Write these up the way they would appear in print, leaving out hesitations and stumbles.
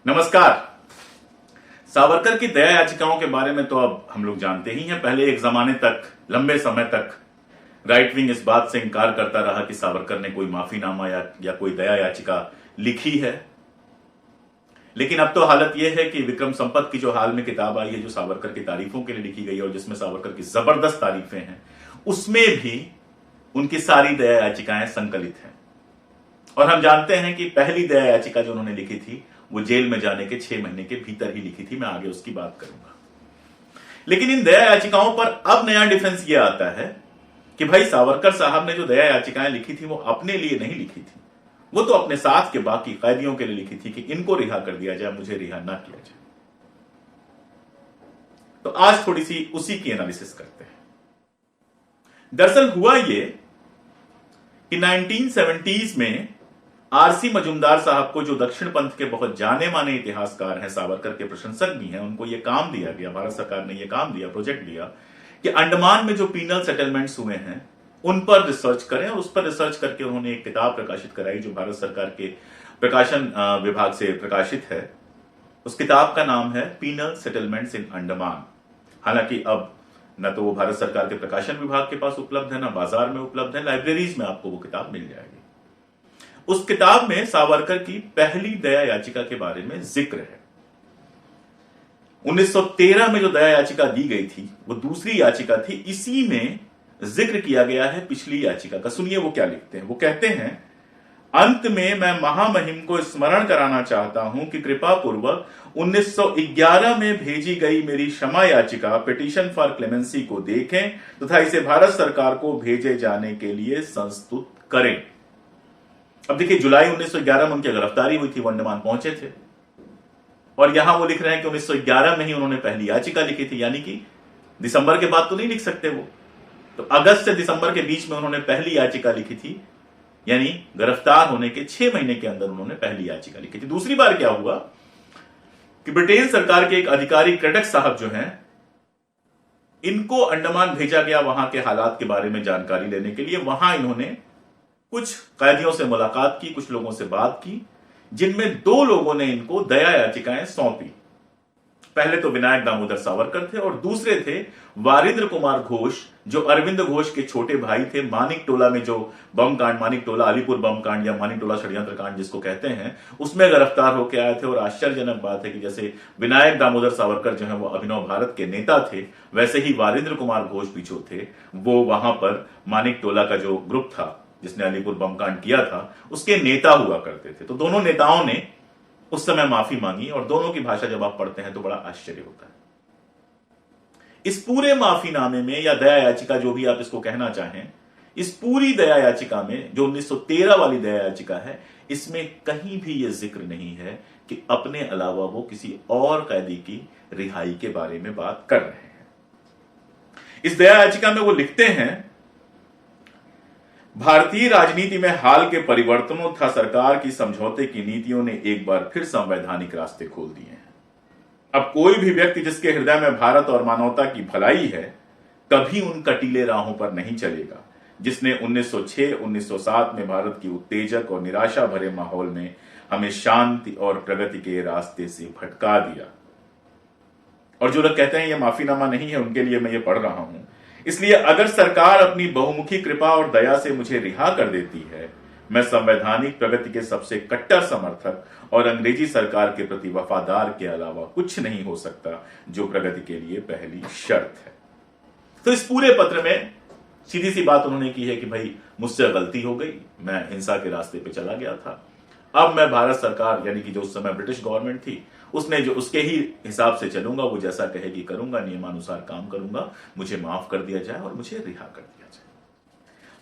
नमस्कार। सावरकर की दया याचिकाओं के बारे में तो अब हम लोग जानते ही हैं। पहले एक जमाने तक, लंबे समय तक राइट विंग इस बात से इंकार करता रहा कि सावरकर ने कोई माफीनामा या कोई दया याचिका लिखी है। लेकिन अब तो हालत यह है कि विक्रम संपत की जो हाल में किताब आई है, जो सावरकर की तारीफों के लिए लिखी गई है और जिसमें सावरकर की जबरदस्त तारीफें हैं, उसमें भी उनकी सारी दया याचिकाएं संकलित हैं। और हम जानते हैं कि पहली दया याचिका जो उन्होंने लिखी थी वो जेल में जाने के 6 महीने के भीतर ही लिखी थी। मैं आगे उसकी बात करूंगा। लेकिन इन दया याचिकाओं पर अब नया डिफेंस यह आता है कि भाई सावरकर साहब ने जो दया याचिकाएं लिखी थी वो अपने लिए नहीं लिखी थी, वो तो अपने साथ के बाकी कैदियों के लिए लिखी थी कि इनको रिहा कर दिया जाए, मुझे रिहा ना किया जाए। तो आज थोड़ी सी उसी की एनालिसिस करते हैं। दरअसल हुआ ये कि 1970s में आरसी मजूमदार साहब को, जो दक्षिण पंथ के बहुत जाने माने इतिहासकार हैं, सावरकर के प्रशंसक भी हैं, उनको यह काम दिया गया, भारत सरकार ने यह काम दिया, प्रोजेक्ट दिया कि अंडमान में जो पीनल सेटलमेंट्स हुए हैं उन पर रिसर्च करें। और उस पर रिसर्च करके उन्होंने एक किताब प्रकाशित कराई जो भारत सरकार के प्रकाशन विभाग से प्रकाशित है। उस किताब का नाम है पीनल सेटलमेंट्स इन अंडमान। हालांकि अब न तो वो भारत सरकार के प्रकाशन विभाग के पास उपलब्ध है, ना बाजार में उपलब्ध है, लाइब्रेरीज में आपको वो किताब मिल जाएगी। उस किताब में सावरकर की पहली दया याचिका के बारे में जिक्र है। 1913 में जो दया याचिका दी गई थी वो दूसरी याचिका थी। इसी में जिक्र किया गया है पिछली याचिका का। सुनिए वो क्या लिखते हैं। वो कहते हैं, अंत में मैं महामहिम को स्मरण कराना चाहता हूं कि कृपा पूर्वक 1911 में भेजी गई मेरी क्षमा याचिका पिटीशन फॉर क्लेमेंसी को देखें तथा इसे भारत सरकार को भेजे जाने के लिए संस्तुत करें। अब देखिए, जुलाई 1911 में उनकी गिरफ्तारी हुई थी, वो अंडमान पहुंचे थे और यहां वो लिख रहे हैं कि 1911 में ही उन्होंने पहली याचिका लिखी थी, यानी कि दिसंबर के बाद तो नहीं लिख सकते वो। तो अगस्त से दिसंबर के बीच में उन्होंने पहली याचिका लिखी थी, यानी गिरफ्तार होने के 6 महीने के अंदर उन्होंने पहली याचिका लिखी थी। दूसरी बार क्या हुआ कि ब्रिटेन सरकार के एक अधिकारी क्रेडक साहब जो हैं, इनको अंडमान भेजा गया वहां के हालात के बारे में जानकारी लेने के लिए। वहां इन्होंने कुछ कैदियों से मुलाकात की, कुछ लोगों से बात की, जिनमें 2 लोगों ने इनको दया याचिकाएं सौंपी। पहले तो विनायक दामोदर सावरकर थे और दूसरे थे वारिंद्र कुमार घोष, जो अरविंद घोष के छोटे भाई थे। मानिक टोला में जो बम कांड, मानिक टोला अलीपुर बम कांड या मानिक टोला षड्यंत्र कांड जिसको कहते हैं, उसमें गिरफ्तार होकर आए थे। और आश्चर्यजनक बात है कि जैसे विनायक दामोदर सावरकर जो है वो अभिनव भारत के नेता थे, वैसे ही वारिंद्र कुमार घोष भी जो थे वो वहां पर मानिक टोला का जो ग्रुप था जिसने अलीपुर बम कांड किया था, उसके नेता हुआ करते थे। तो दोनों नेताओं ने उस समय माफी मांगी और दोनों की भाषा जब आप पढ़ते हैं तो बड़ा आश्चर्य होता है। इस पूरे माफीनामे में या दया याचिका, जो भी आप इसको कहना चाहें, इस पूरी दया याचिका में जो 1913 वाली दया याचिका है, इसमें कहीं भी यह जिक्र नहीं है कि अपने अलावा वो किसी और कैदी की रिहाई के बारे में बात कर रहे हैं। इस दया याचिका में वो लिखते हैं, भारतीय राजनीति में हाल के परिवर्तनों तथा सरकार की समझौते की नीतियों ने एक बार फिर संवैधानिक रास्ते खोल दिए हैं। अब कोई भी व्यक्ति जिसके हृदय में भारत और मानवता की भलाई है, कभी उन कटीले राहों पर नहीं चलेगा जिसने 1906, 1907 में भारत की उत्तेजक और निराशा भरे माहौल में हमें शांति और प्रगति के रास्ते से भटका दिया। और जो लोग कहते हैं ये माफीनामा नहीं है, उनके लिए मैं ये पढ़ रहा हूं। इसलिए अगर सरकार अपनी बहुमुखी कृपा और दया से मुझे रिहा कर देती है, मैं संवैधानिक प्रगति के सबसे कट्टर समर्थक और अंग्रेजी सरकार के प्रति वफादार के अलावा कुछ नहीं हो सकता, जो प्रगति के लिए पहली शर्त है। तो इस पूरे पत्र में सीधी सी बात उन्होंने की है कि भाई मुझसे गलती हो गई, मैं हिंसा के रास्ते पे चला गया था। अब मैं भारत सरकार, यानी कि जो उस समय ब्रिटिश गवर्नमेंट थी, उसने जो उसके ही हिसाब से चलूंगा, वो जैसा कहेगी करूंगा, नियमानुसार काम करूंगा, मुझे माफ कर दिया जाए और मुझे रिहा कर दिया जाए।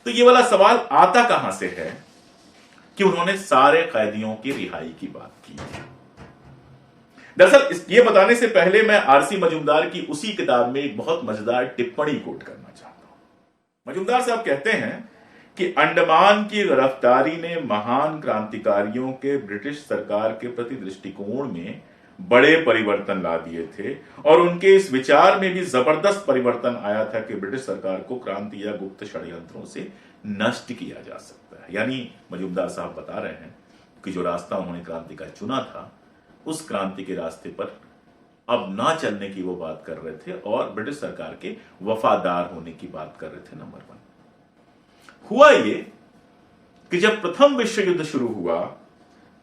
तो ये वाला सवाल आता कहां से है कि उन्होंने सारे कैदियों की रिहाई की बात की। दरअसल ये बताने से पहले मैं आरसी मजूमदार की उसी किताब में एक बहुत मजेदार टिप्पणी कोट करना चाहता हूं। मजूमदार साहब कहते हैं कि अंडमान की गिरफ्तारी ने महान क्रांतिकारियों के ब्रिटिश सरकार के प्रति दृष्टिकोण में बड़े परिवर्तन ला दिए थे और उनके इस विचार में भी जबरदस्त परिवर्तन आया था कि ब्रिटिश सरकार को क्रांति या गुप्त षड्यंत्रों से नष्ट किया जा सकता है। यानी मजूमदार साहब बता रहे हैं कि जो रास्ता उन्होंने क्रांति का चुना था, उस क्रांति के रास्ते पर अब ना चलने की वो बात कर रहे थे और ब्रिटिश सरकार के वफादार होने की बात कर रहे थे। नंबर 1 हुआ ये कि जब प्रथम विश्व युद्ध शुरू हुआ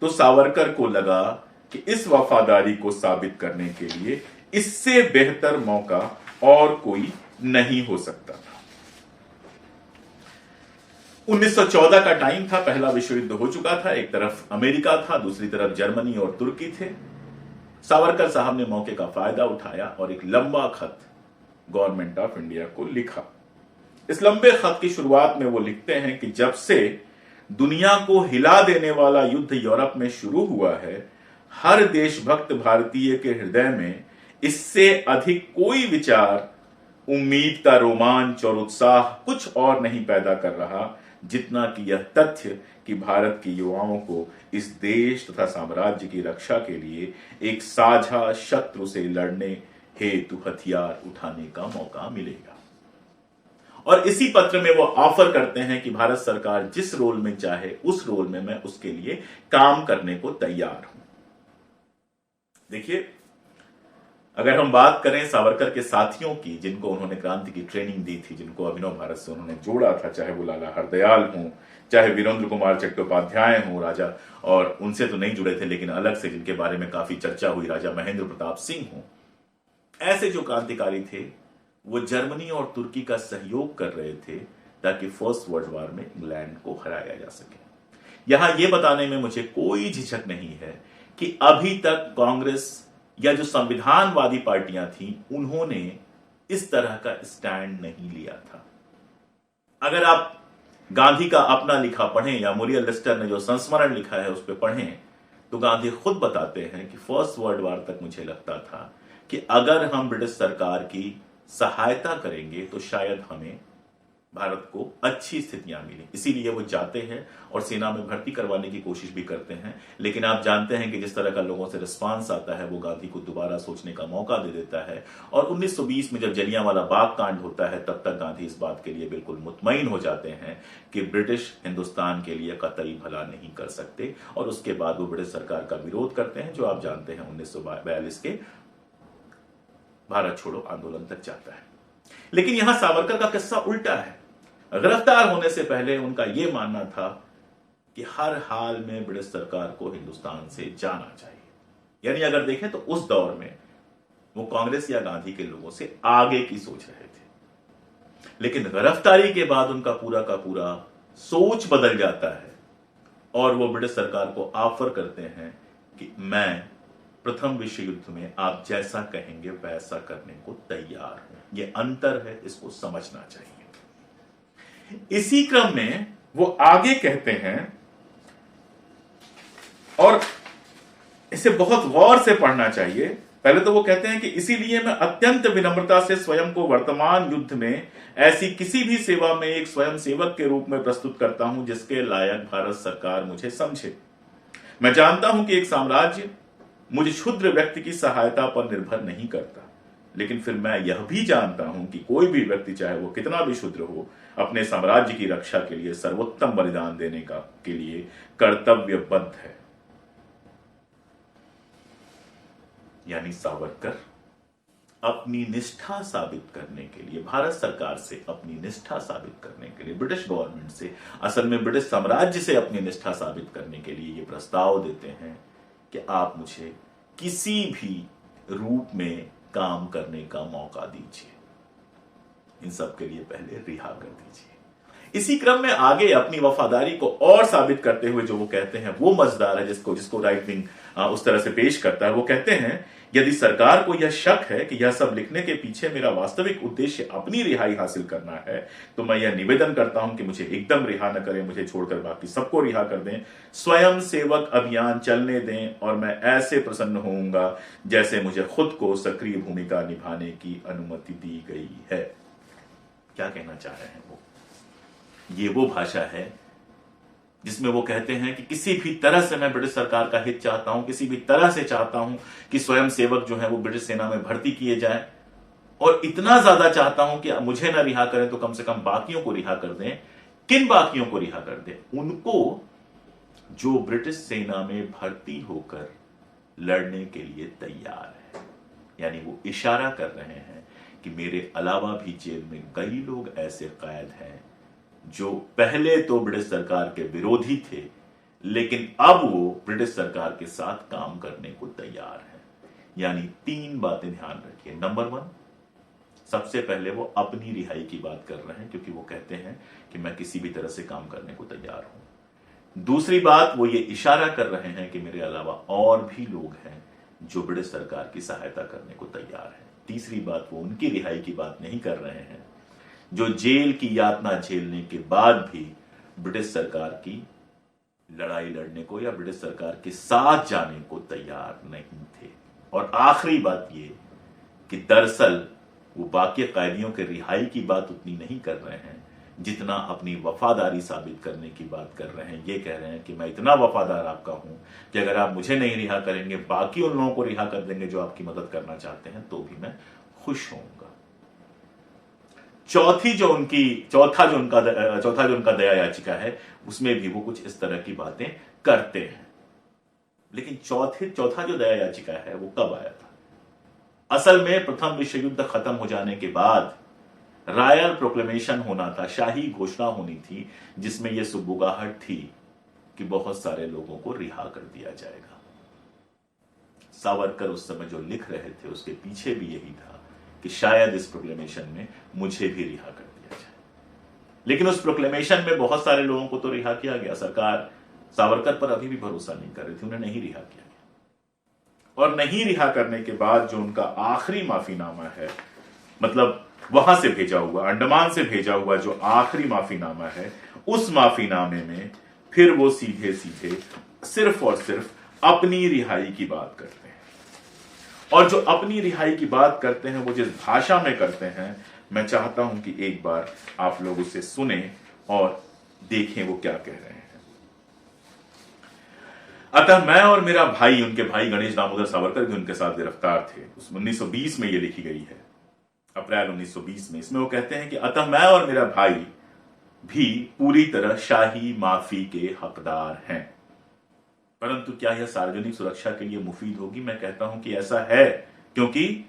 तो सावरकर को लगा कि इस वफादारी को साबित करने के लिए इससे बेहतर मौका और कोई नहीं हो सकता था। 1914 का टाइम था, पहला विश्व युद्ध हो चुका था, एक तरफ अमेरिका था, दूसरी तरफ जर्मनी और तुर्की थे। सावरकर साहब ने मौके का फायदा उठाया और एक लंबा खत गवर्नमेंट ऑफ इंडिया को लिखा। इस लंबे खत की शुरुआत में वो लिखते हैं कि जब से दुनिया को हिला देने वाला युद्ध यूरोप में शुरू हुआ है, हर देशभक्त भारतीय के हृदय में इससे अधिक कोई विचार, उम्मीद का रोमांच और उत्साह कुछ और नहीं पैदा कर रहा जितना कि यह तथ्य कि भारत के युवाओं को इस देश तथा साम्राज्य की रक्षा के लिए एक साझा शत्रु से लड़ने हेतु हथियार उठाने का मौका मिलेगा। और इसी पत्र में वो ऑफर करते हैं कि भारत सरकार जिस रोल में चाहे उस रोल में मैं उसके लिए काम करने को तैयार हूं। देखिए, अगर हम बात करें सावरकर के साथियों की, जिनको उन्होंने क्रांति की ट्रेनिंग दी थी, जिनको अभिनव भारत से उन्होंने जोड़ा था, चाहे वो लाला हरदयाल हों, चाहे वीरेंद्र कुमार चट्टोपाध्याय हों, राजा, और उनसे तो नहीं जुड़े थे लेकिन अलग से जिनके बारे में काफी चर्चा हुई, राजा महेंद्र प्रताप सिंह हों, ऐसे जो क्रांतिकारी थे वो जर्मनी और तुर्की का सहयोग कर रहे थे ताकि फर्स्ट वर्ल्ड वॉर में इंग्लैंड को हराया जा सके। यहां यह बताने में मुझे कोई झिझक नहीं है कि अभी तक कांग्रेस या जो संविधानवादी पार्टियां थी उन्होंने इस तरह का स्टैंड नहीं लिया था। अगर आप गांधी का अपना लिखा पढ़ें या मुरियल लिस्टर ने जो संस्मरण लिखा है उस पर पढ़ें तो गांधी खुद बताते हैं कि फर्स्ट वर्ल्ड वॉर तक मुझे लगता था कि अगर हम ब्रिटिश सरकार की सहायता करेंगे तो शायद हमें भारत को अच्छी स्थितियां मिली। इसीलिए वो जाते हैं और सेना में भर्ती करवाने की कोशिश भी करते हैं, लेकिन आप जानते हैं कि जिस तरह का लोगों से रिस्पांस आता है वो गांधी को दोबारा सोचने का मौका दे देता है। और 1920 में जब जलियांवाला बाग कांड होता है तब तक गांधी इस बात के लिए बिल्कुल मुतमईन हो जाते हैं कि ब्रिटिश हिंदुस्तान के लिए कतई भला नहीं कर सकते, और उसके बाद वो ब्रिटिश सरकार का विरोध करते हैं, जो आप जानते हैं 1942 के भारत छोड़ो आंदोलन तक जाता है। लेकिन यहां सावरकर का किस्सा उल्टा है। गिरफ्तार होने से पहले उनका यह मानना था कि हर हाल में ब्रिटिश सरकार को हिंदुस्तान से जाना चाहिए। यानी अगर देखें तो उस दौर में वो कांग्रेस या गांधी के लोगों से आगे की सोच रहे थे। लेकिन गिरफ्तारी के बाद उनका पूरा का पूरा सोच बदल जाता है और वो ब्रिटिश सरकार को ऑफर करते हैं कि मैं प्रथम विश्व युद्ध में आप जैसा कहेंगे वैसा करने को तैयार हूं। यह अंतर है, इसको समझना चाहिए। इसी क्रम में वो आगे कहते हैं, और इसे बहुत गौर से पढ़ना चाहिए। पहले तो वो कहते हैं कि इसीलिए मैं अत्यंत विनम्रता से स्वयं को वर्तमान युद्ध में ऐसी किसी भी सेवा में एक स्वयंसेवक के रूप में प्रस्तुत करता हूं जिसके लायक भारत सरकार मुझे समझे। मैं जानता हूं कि एक साम्राज्य मुझे क्षुद्र व्यक्ति की सहायता पर निर्भर नहीं करता, लेकिन फिर मैं यह भी जानता हूं कि कोई भी व्यक्ति चाहे वो कितना भी क्षुद्र हो, अपने साम्राज्य की रक्षा के लिए सर्वोत्तम बलिदान देने का के लिए कर्तव्यबद्ध है। यानी सावरकर अपनी निष्ठा साबित करने के लिए, भारत सरकार से अपनी निष्ठा साबित करने के लिए, ब्रिटिश गवर्नमेंट से, असल में ब्रिटिश साम्राज्य से अपनी निष्ठा साबित करने के लिए ये प्रस्ताव देते हैं कि आप मुझे किसी भी रूप में काम करने का मौका दीजिए, इन सब के लिए पहले रिहा कर दीजिए। इसी क्रम में आगे अपनी वफादारी को और साबित करते हुए जो वो कहते हैं वो मजेदार है, जिसको राइट विंग उस तरह से पेश करता है। वो कहते हैं, यदि सरकार को यह शक है कि यह सब लिखने के पीछे मेरा वास्तविक उद्देश्य अपनी रिहाई हासिल करना है, तो मैं यह निवेदन करता हूं कि मुझे एकदम रिहा न करें, मुझे छोड़कर बाकी सबको रिहा कर दें, स्वयं सेवक अभियान चलने दें, और मैं ऐसे प्रसन्न होऊंगा जैसे मुझे खुद को सक्रिय भूमिका निभाने की अनुमति दी गई है। क्या कहना चाह रहे हैं वो? ये वो भाषा है जिसमें वो कहते हैं कि किसी भी तरह से मैं ब्रिटिश सरकार का हित चाहता हूं, किसी भी तरह से चाहता हूं कि स्वयं सेवक जो है वो ब्रिटिश सेना में भर्ती किए जाए, और इतना ज्यादा चाहता हूं कि मुझे ना रिहा करें तो कम से कम बाकियों को रिहा कर दें। किन बाकियों को रिहा कर दे? उनको जो ब्रिटिश सेना में भर्ती होकर लड़ने के लिए तैयार है। यानी वो इशारा कर रहे हैं कि मेरे अलावा भी जेल में कई लोग ऐसे कैद हैं जो पहले तो ब्रिटिश सरकार के विरोधी थे, लेकिन अब वो ब्रिटिश सरकार के साथ काम करने को तैयार है। यानी 3 बातें ध्यान रखिए। नंबर 1, सबसे पहले वो अपनी रिहाई की बात कर रहे हैं, क्योंकि वो कहते हैं कि मैं किसी भी तरह से काम करने को तैयार हूं। दूसरी बात, वो ये इशारा कर रहे हैं कि मेरे अलावा और भी लोग हैं जो ब्रिटिश सरकार की सहायता करने को तैयार हैं। तीसरी बात, वो उनकी रिहाई की बात नहीं कर रहे हैं जो जेल की यातना झेलने के बाद भी ब्रिटिश सरकार की लड़ाई लड़ने को या ब्रिटिश सरकार के साथ जाने को तैयार नहीं थे। और आखिरी बात ये कि दरअसल वो बाकी कैदियों के रिहाई की बात उतनी नहीं कर रहे हैं जितना अपनी वफादारी साबित करने की बात कर रहे हैं। ये कह रहे हैं कि मैं इतना वफादार आपका हूं कि अगर आप मुझे नहीं रिहा करेंगे, बाकी उन लोगों को रिहा कर देंगे जो आपकी मदद करना चाहते हैं, तो भी मैं खुश होऊंगा। चौथा जो उनका दया याचिका है, उसमें भी वो कुछ इस तरह की बातें करते हैं। लेकिन चौथा जो दया याचिका है वो कब आया था? असल में प्रथम विश्व युद्ध खत्म हो जाने के बाद रॉयल प्रोक्लेमेशन होना था, शाही घोषणा होनी थी, जिसमें यह सुबुगाहट थी कि बहुत सारे लोगों को रिहा कर दिया जाएगा। सावरकर उस समय जो लिख रहे थे उसके पीछे भी यही था कि शायद इस प्रोक्लेमेशन में मुझे भी रिहा कर दिया जाए। लेकिन उस प्रोक्लेमेशन में बहुत सारे लोगों को तो रिहा किया गया। सरकार सावरकर पर अभी भी भरोसा नहीं कर रही थी, उन्हें नहीं रिहा किया गया। और नहीं रिहा करने के बाद जो उनका आखिरी माफीनामा है, मतलब वहां से भेजा हुआ, अंडमान से भेजा हुआ जो आखिरी माफीनामा है, उस माफीनामे में फिर वो सीधे सीधे सिर्फ और सिर्फ अपनी रिहाई की बात करते हैं। और जो अपनी रिहाई की बात करते हैं वो जिस भाषा में करते हैं, मैं चाहता हूं कि एक बार आप लोग उसे सुने और देखें वो क्या कह रहे हैं। अतः मैं और मेरा भाई, उनके भाई गणेश दामोदर सावरकर भी उनके साथ गिरफ्तार थे। 1920 में ये लिखी गई है, अप्रैल 1920 में। इसमें वो कहते हैं कि अतः मैं और मेरा भाई भी पूरी तरह शाही माफी के हकदार हैं। परंतु क्या यह सार्वजनिक सुरक्षा के लिए मुफीद होगी? मैं कहता हूं कि ऐसा है, क्योंकि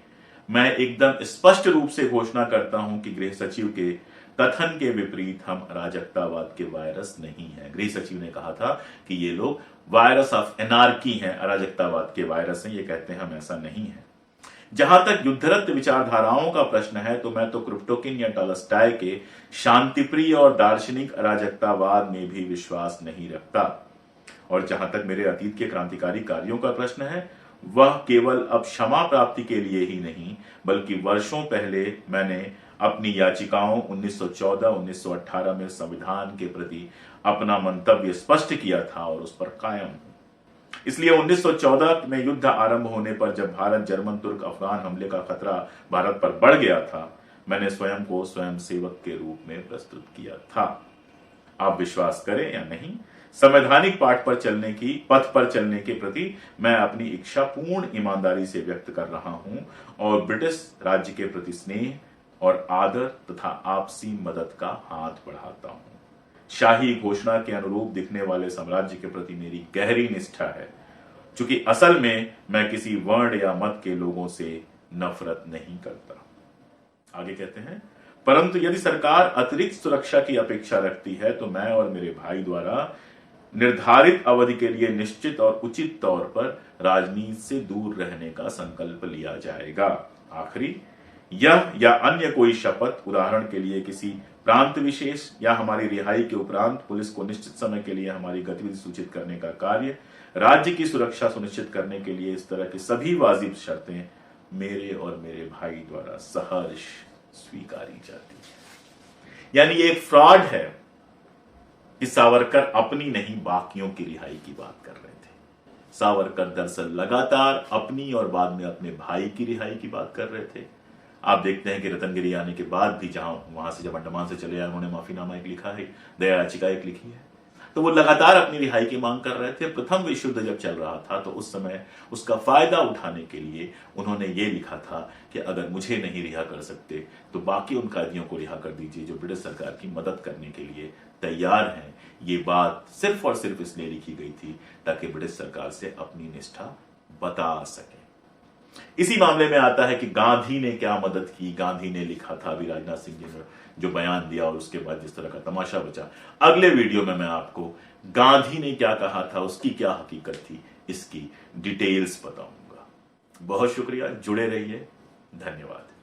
मैं एकदम स्पष्ट रूप से घोषणा करता हूं कि गृह सचिव के कथन के विपरीत हम अराजकतावाद के वायरस नहीं हैं। गृह सचिव ने कहा था कि ये लोग वायरस ऑफ एनार्की हैं, अराजकतावाद के वायरस हैं। ये कहते हैं हम ऐसा नहीं है। जहां तक युद्धरत विचारधाराओं का प्रश्न है, तो मैं तो क्रुप्टोकिन या टॉलस्टॉय के शांतिप्रिय और दार्शनिक अराजकतावाद में भी विश्वास नहीं रखता। और जहां तक मेरे अतीत के क्रांतिकारी कार्यों का प्रश्न है, वह केवल अब क्षमा प्राप्ति के लिए ही नहीं, बल्कि वर्षों पहले मैंने अपनी याचिकाओं 1914-1918 में संविधान के प्रति अपना मंतव्य स्पष्ट किया था और उस पर कायम हूं। इसलिए 1914 में युद्ध आरंभ होने पर, जब भारत जर्मन तुर्क अफगान हमले का खतरा भारत पर बढ़ गया था, मैंने स्वयं को स्वयं सेवक के रूप में प्रस्तुत किया था। आप विश्वास करें या नहीं, संवैधानिक पथ पर चलने के प्रति मैं अपनी इच्छा पूर्ण ईमानदारी से व्यक्त कर रहा हूं और ब्रिटिश राज्य के प्रति स्नेह और आदर तथा आपसी मदद का हाथ बढ़ाता हूं। शाही घोषणा के अनुरूप दिखने वाले साम्राज्य के प्रति मेरी गहरी निष्ठा है, क्योंकि असल में मैं किसी वर्ण या मत के लोगों से नफरत नहीं करता। आगे कहते हैं, परंतु यदि सरकार अतिरिक्त सुरक्षा की अपेक्षा रखती है, तो मैं और मेरे भाई द्वारा निर्धारित अवधि के लिए निश्चित और उचित तौर पर राजनीति से दूर रहने का संकल्प लिया जाएगा। आखिरी, यह या अन्य कोई शपथ, उदाहरण के लिए किसी प्रांत विशेष या हमारी रिहाई के उपरांत पुलिस को निश्चित समय के लिए हमारी गतिविधि सूचित करने का कार्य, राज्य की सुरक्षा सुनिश्चित करने के लिए इस तरह की सभी वाजिब शर्तें मेरे और मेरे भाई द्वारा सहर्ष स्वीकारी जाती है। यानी ये एक फ्रॉड है कि सावरकर अपनी नहीं बाकियों की रिहाई की बात कर रहे थे। सावरकर दरअसल लगातार अपनी और बाद में अपने भाई की रिहाई की बात कर रहे थे। आप देखते हैं कि रतनगिरी आने के बाद भी वहां से जब अंडमान से चले आए, उन्होंने माफीनामा एक लिखा है, दया याचिका एक लिखी है। तो वो लगातार अपनी रिहाई की मांग कर रहे थे। प्रथम विश्व युद्ध जब चल रहा था तो उस समय उसका फायदा उठाने के लिए उन्होंने ये लिखा था कि अगर मुझे नहीं रिहा कर सकते तो बाकी उन कैदियों को रिहा कर दीजिए जो ब्रिटिश सरकार की मदद करने के लिए तैयार हैं। ये बात सिर्फ और सिर्फ इसलिए लिखी गई थी ताकि ब्रिटिश सरकार से अपनी निष्ठा बता सके। इसी मामले में आता है कि गांधी ने क्या मदद की। गांधी ने लिखा था, अभी राजनाथ सिंह जी ने जो बयान दिया और उसके बाद जिस तरह का तमाशा बचा, अगले वीडियो में मैं आपको गांधी ने क्या कहा था, उसकी क्या हकीकत थी, इसकी डिटेल्स बताऊंगा। बहुत शुक्रिया, जुड़े रहिए, धन्यवाद।